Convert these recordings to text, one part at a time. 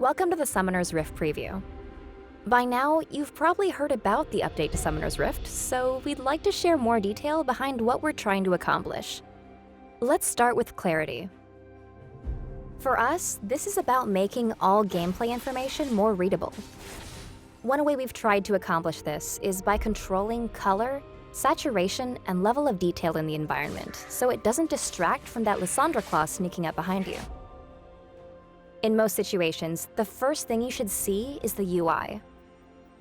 Welcome to the Summoner's Rift preview. By now, you've probably heard about the update to Summoner's Rift, so we'd like to share more detail behind what we're trying to accomplish. Let's start with clarity. For us, this is about making all gameplay information more readable. One way we've tried to accomplish this is by controlling color, saturation, and level of detail in the environment, so it doesn't distract from that Lysandra claw sneaking up behind you. In most situations, the first thing you should see is the UI,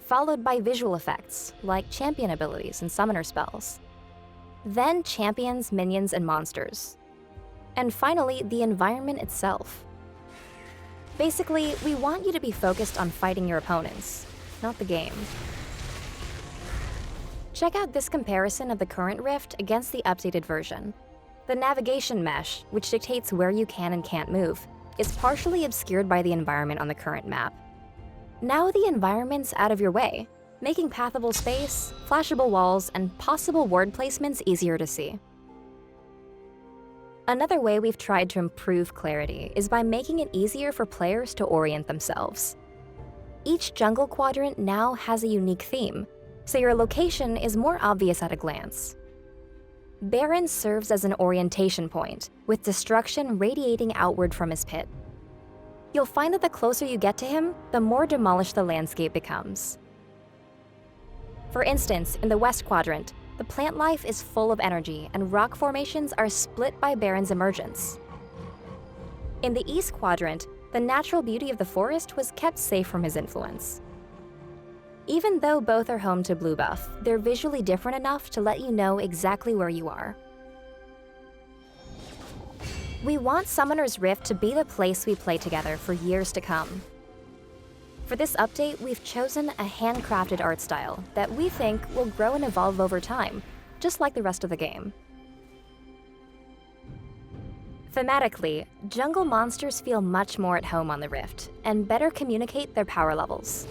followed by visual effects, like champion abilities and summoner spells. Then champions, minions, and monsters. And finally, the environment itself. Basically, we want you to be focused on fighting your opponents, not the game. Check out this comparison of the current Rift against the updated version. The navigation mesh, which dictates where you can and can't move, is partially obscured by the environment on the current map. Now the environment's out of your way, making pathable space, flashable walls, and possible ward placements easier to see. Another way we've tried to improve clarity is by making it easier for players to orient themselves. Each jungle quadrant now has a unique theme, so your location is more obvious at a glance. Baron serves as an orientation point, with destruction radiating outward from his pit. You'll find that the closer you get to him, the more demolished the landscape becomes. For instance, in the West Quadrant, the plant life is full of energy and rock formations are split by Baron's emergence. In the East Quadrant, the natural beauty of the forest was kept safe from his influence. Even though both are home to blue buff, they're visually different enough to let you know exactly where you are. We want Summoner's Rift to be the place we play together for years to come. For this update, we've chosen a handcrafted art style that we think will grow and evolve over time, just like the rest of the game. Thematically, jungle monsters feel much more at home on the Rift and better communicate their power levels.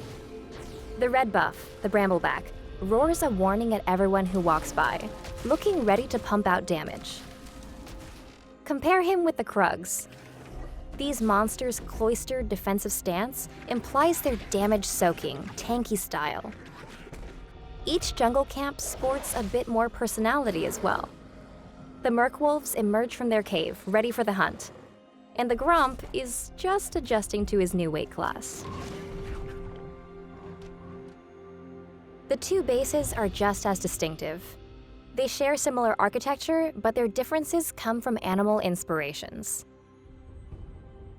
The red buff, the Brambleback, roars a warning at everyone who walks by, looking ready to pump out damage. Compare him with the Krugs. These monsters' cloistered defensive stance implies their damage-soaking, tanky style. Each jungle camp sports a bit more personality as well. The Merkwolves emerge from their cave, ready for the hunt, and the Gromp is just adjusting to his new weight class. The two bases are just as distinctive. They share similar architecture, but their differences come from animal inspirations.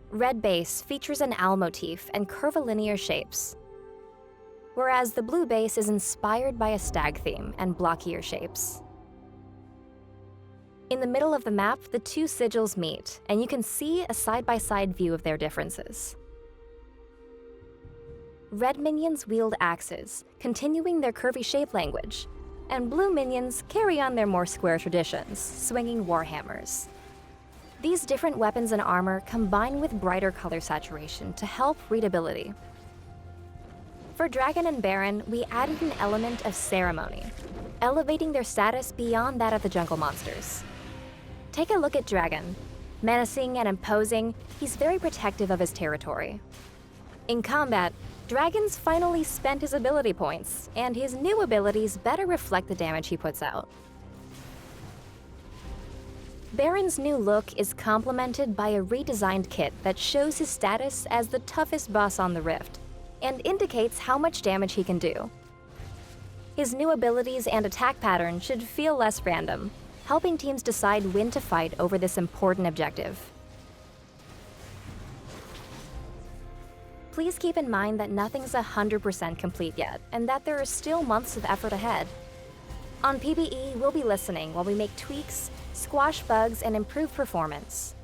Red base features an owl motif and curvilinear shapes, whereas the blue base is inspired by a stag theme and blockier shapes. In the middle of the map, the two sigils meet, and you can see a side-by-side view of their differences. Red minions wield axes, continuing their curvy shape language, and blue minions carry on their more square traditions, swinging warhammers. These different weapons and armor combine with brighter color saturation to help readability. For Dragon and Baron, we added an element of ceremony, elevating their status beyond that of the jungle monsters. Take a look at Dragon. Menacing and imposing, he's very protective of his territory. In combat, Dragon's finally spent his ability points, and his new abilities better reflect the damage he puts out. Baron's new look is complemented by a redesigned kit that shows his status as the toughest boss on the Rift, and indicates how much damage he can do. His new abilities and attack pattern should feel less random, helping teams decide when to fight over this important objective. Please keep in mind that nothing's 100% complete yet, and that there are still months of effort ahead. On PBE, we'll be listening while we make tweaks, squash bugs, and improve performance.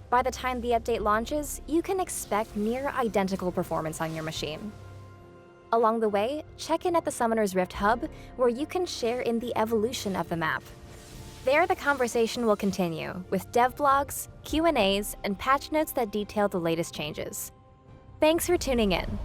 By the time the update launches, you can expect near identical performance on your machine. Along the way, check in at the Summoner's Rift Hub, where you can share in the evolution of the map. There, the conversation will continue, with dev blogs, Q&As, and patch notes that detail the latest changes. Thanks for tuning in.